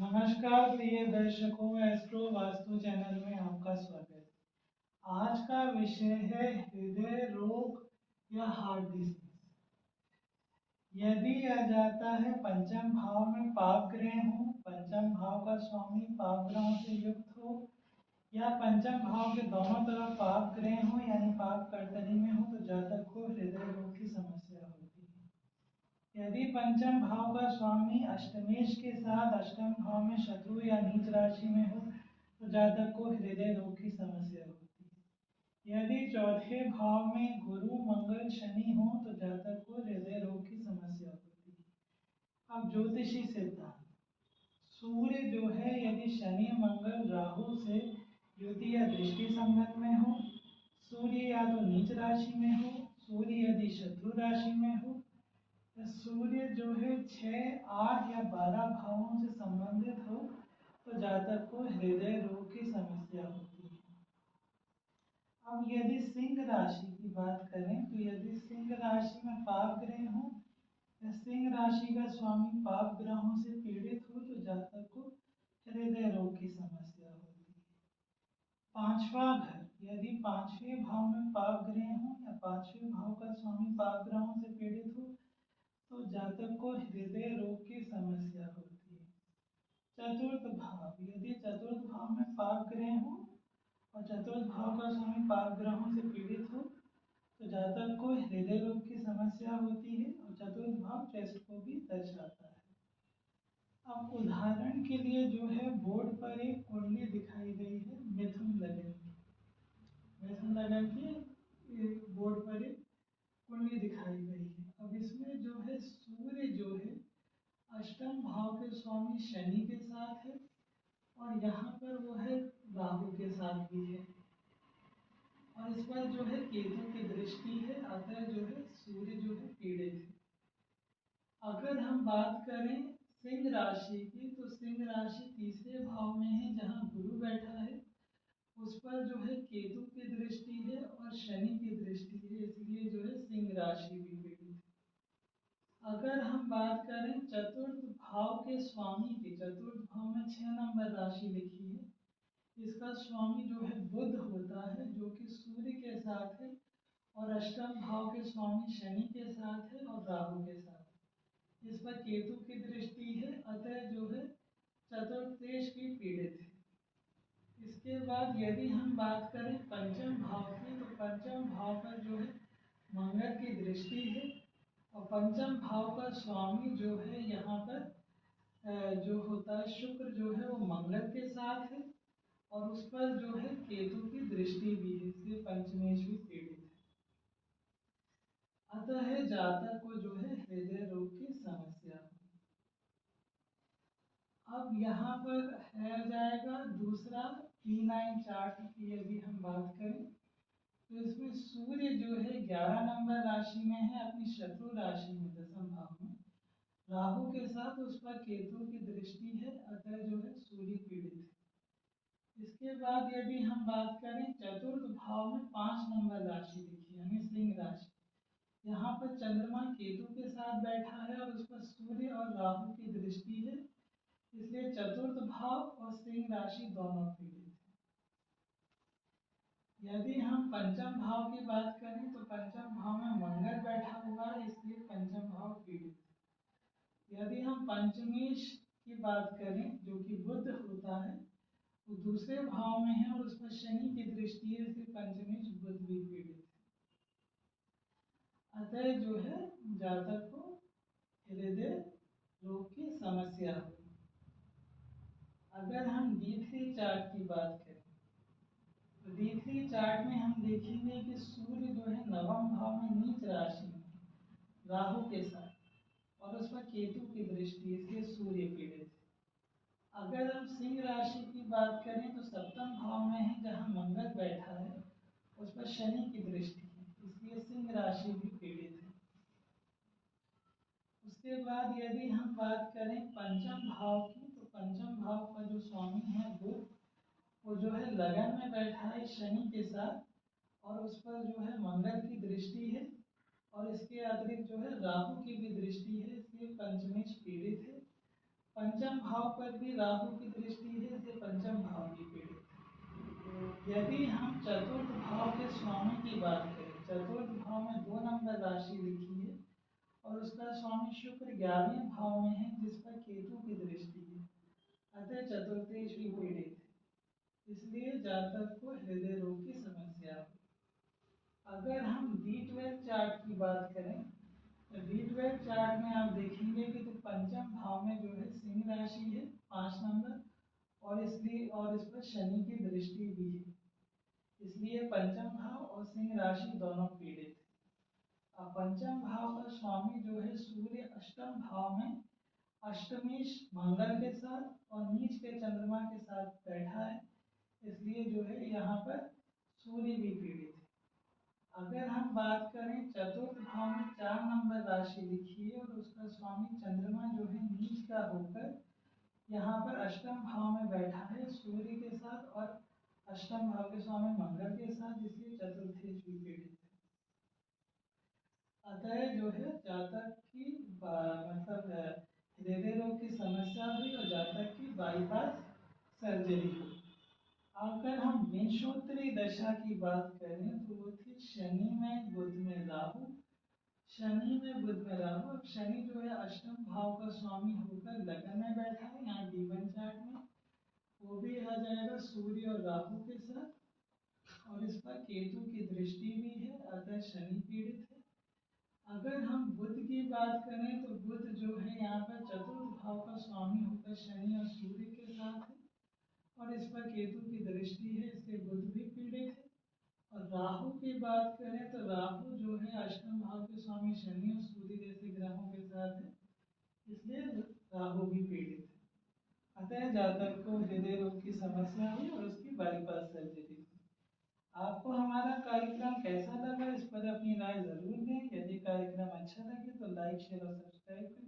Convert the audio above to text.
नमस्कार प्रिय दर्शकों, एस्ट्रो वास्तु चैनल में आपका स्वागत। आज का विषय है हृदय रोग या हार्ट डिजीज। यदि आ जाता है पंचम भाव में पाप ग्रह हो, पंचम भाव का स्वामी पाप ग्रहों से युक्त हो, या पंचम भाव के दोनों तरफ पाप ग्रह हो यानी पाप कर्तरी में हो, तो जातक को हृदय रोग की समस्या होती है। यदि पंचम भाव का स्वामी अष्टमेश के साथ अष्टम भाव में शत्रु या नीच राशि में हो, तो जातक को हृदय रोग की समस्या होती है। यदि चौथे भाव में गुरु मंगल शनि हो, तो जातक को हृदय रोग की समस्या होती है। अब ज्योतिषी सिद्धांत, सूर्य जो है यदि शनि मंगल राहु से युति या दृष्टि संबंध में हो, सूर्य या तो नीच राशि में हो, सूर्य यदि शत्रु राशि में हो, सूर्य जो है 6, 8 या 12 भावों से संबंधित हो, तो जातक को हृदय रोग की समस्या होती है। अब यदि सिंह राशि की बात करें, तो यदि सिंह राशि में पाप ग्रह हो या सिंह राशि का स्वामी पाप ग्रहों से पीड़ित हो, तो जातक को हृदय रोग की समस्या होती है। पांचवा घर, यदि पांचवें भाव में पाप ग्रह हो या पांचवें भाव का स्वामी पाप ग्रहों से पीड़ित हो, तो जातक को हृदय रोग की समस्या होती है। चतुर्थ भाव, यदि चतुर्थ भाव में पाप ग्रह हो और चतुर्थ भाव का स्वामी पाप ग्रहों से पीड़ित हो, तो जातक को हृदय रोग की समस्या होती है और चतुर्थ भाव चेस्ट को भी दर्शाता है। अब उदाहरण के लिए जो है बोर्ड पर एक कुंडली दिखाई गई है मिथुन लगन की। मिथुन लगन की बोर्ड पर एक कुंडली दिखाई गई है। अब इसमें जो है सूर्य जो है अष्टम भाव के स्वामी शनि के साथ है और यहाँ पर वो है राहु के साथ भी है और इस पर जो है केतु की दृष्टि है, अतः जो है सूर्य जो है पीड़ित है। अगर हम बात करें सिंह राशि की, तो सिंह राशि तीसरे भाव में है जहाँ गुरु बैठा है, उस पर जो है केतु की दृष्टि है और शनि की दृष्टि है, इसलिए जो है सिंह राशि भी पीड़ित है। अगर हम बात करें चतुर्थ भाव के स्वामी की, चतुर्थ भाव में 6 नंबर राशि लिखी है, इसका स्वामी जो है बुध होता है जो कि सूर्य के साथ है और अष्टम भाव के स्वामी शनि के साथ है और राहु के साथ है। इस पर केतु की दृष्टि है, अतः जो है चतुर्थेश की पीड़ित है। इसके बाद यदि हम बात करें पंचम भाव की, तो पंचम भाव पर जो है मंगल की दृष्टि है और पंचम भाव का स्वामी जो है यहाँ पर जो होता है शुक्र जो है वो मंगल के साथ है और उस पर जो है केतु की दृष्टि भी है, इसलिए पंचमेश भी पीड़ित है। अतः जातक को जो है हृदय रोग की समस्या है। अब यहाँ पर है जाएगा दूसरा T9 चार्ट की यदि हम बात करें, तो इसमें सूर्य जो है 11 नंबर राशि में है अपनी शत्रु राशि में दसम भाव में राहु के साथ, उस पर केतु की दृष्टि है, अतः जो है सूर्य पीड़ित है। इसके बाद यदि हम बात करें चतुर्थ भाव में 5 नंबर राशि लिखी है यानी सिंह राशि, यहाँ पर चंद्रमा केतु के साथ बैठा है और उस पर सूर्य और राहु की दृष्टि है, इसलिए चतुर्थ भाव और सिंह राशि दोनों पीड़ित है। यदि हम पंचम भाव की बात करें, तो पंचम भाव में मंगल बैठा हुआ है, इसलिए पंचम भाव पीड़ित है। यदि हम पंचमेश की बात करें जो कि बुध होता है, वो दूसरे भाव में है और उस पर शनि की दृष्टि है, इसलिए पंचमेश बुध भी पीड़ित है। अतः जो है जातक को हृदय रोग की समस्या हो। अगर हम D3 चार्ट की बात करें, तो D3 चार्ट में हम देखेंगे कि सूर्य जो है नवम भाव में नीच राशि में राहु के साथ और उस पर केतु की दृष्टि, इसलिए सूर्य पीड़ित है। अगर हम सिंह राशि की बात करें, तो सप्तम भाव में है जहाँ मंगल बैठा है, उस पर शनि की दृष्टि है, इसलिए सिंह राशि भी पीड़ित है। उसके बाद यदि हम बात करें पंचम भाव की, तो पंचम भाव का जो स्वामी है बुध, वो जो है लगन में बैठा है शनि के साथ और उस पर जो है मंगल की दृष्टि है और इसके अतिरिक्त जो है राहु की भी दृष्टि है, इसलिए पंचमेश पीड़ित है। पंचम भाव पर भी राहु की दृष्टि है, इसलिए पंचम भाव भी पीड़ित है। यदि हम चतुर्थ भाव के स्वामी की बात करें, चतुर्थ भाव में 2 नंबर राशि लिखी है और उसका स्वामी शुक्र 11वें भाव में है जिस पर केतु की दृष्टि है, अतः चतुर्थेश भी पीड़ित है, इसलिए जातक को हृदय रोग की समस्या है। अगर हम D12 चार्ट की बात करें तो D12 चार्ट में आप देखेंगे कि तो पंचम भाव में जो है सिंह राशि है 5 नंबर, और इसलिए और इस पर शनि की दृष्टि भी है, इसलिए पंचम भाव और सिंह राशि दोनों पीड़ित है। अब पंचम भाव का स्वामी जो है सूर्य अष्टम भाव में अष्टमेश मंगल के साथ और नीच के चंद्रमा के साथ बैठा है, इसलिए जो है यहाँ पर सूर्य भी पीड़ित है। अगर हम बात करें चतुर्थ भाव में 4 नंबर राशि लिखी है और उसका स्वामी चंद्रमा जो है नीच का होकर यहाँ पर अष्टम भाव में बैठा है सूर्य के साथ और अष्टम भाव के स्वामी मंगल के साथ, इसलिए चतुर्थेश भी पीड़ित है। अतः जो है जातक की मतलब हृदय रोग की समस्या हुई और जातक की बाईपास सर्जरी हुई। अगर हम विंशोत्तरी दशा की बात करें तो वो थी शनि में बुध में राहु, शनि में बुध में राहु। अब शनि जो है अष्टम भाव का स्वामी होकर लगन में बैठा है यहाँ D1 चार्ट में, वो भी आ जाएगा सूर्य और राहु के साथ, और इस पर केतु की दृष्टि भी है, अतः शनि पीड़ित है। अगर हम बुध की बात करें तो बुध जो है यहाँ पर चतुर्थ भाव का स्वामी होकर शनि और सूर्य के साथ है और इस पर केतु की दृष्टि है, इसलिए बुध भी पीड़ित है। और राहु की बात करें तो राहु जो है अष्टम भाव के स्वामी शनि और सूर्य जैसे ग्रहों के साथ है, इसलिए राहु भी पीड़ित है। अतः जातक को हृदय रोग की समस्या हुई और उसकी बाईपास सर्जरी हुई। आपको हमारा कार्यक्रम कैसा लगा इस पर अपनी राय जरूर दें। यदि कार्यक्रम अच्छा लगे तो लाइक शेयर और सब्सक्राइब करें।